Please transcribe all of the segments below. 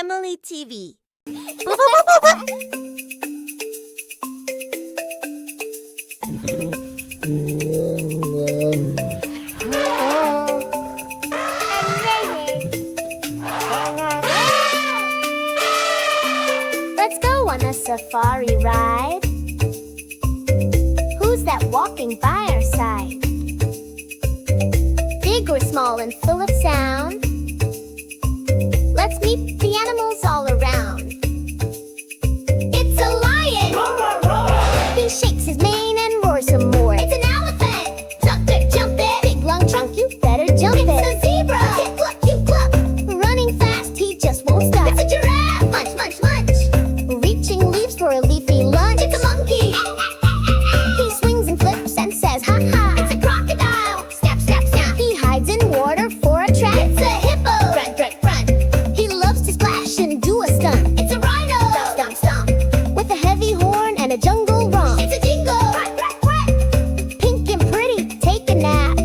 Family TV. Let's go on a safari ride. Who's that walking by our side? Big or small and full of sound? Let's meet the animals all around. It's a lion! Roar, roar, roar. He shakes his mane and roars some more. It's an elephant! Jump it, jump it! Big long trunk, you better jump it! It's a zebra! Hip, cluck, hip, cluck! Running fast, he just won't stop. It's a giraffe! Munch, munch, munch! Reaching leaves for a leafy lunch. It's a monkey! He swings and flips and says ha ha! It's a crocodile! Snap, snap, snap! He hides in water for a trap. It's a hippo! Run, run, run! He loves to splash and do a stunt. It's a rhino! Stomp, stomp, stomp! With a heavy horn and a jungle romp. It's a dingo! Quack, quack, quack! Pink and pretty, take a nap.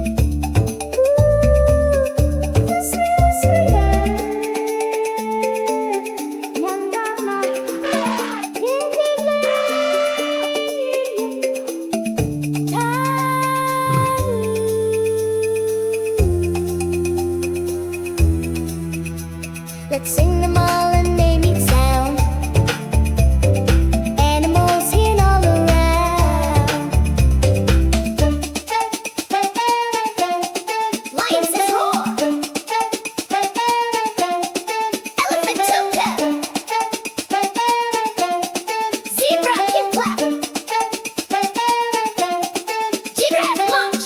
Let's sing them all and they make sound. Animals here and all around. Lion says roar. Elephant toot toot. Zebra hip clap. Giraffe launch.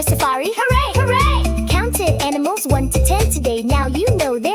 Safari, hooray, hooray! Counted animals 1 to 10 today. Now you know they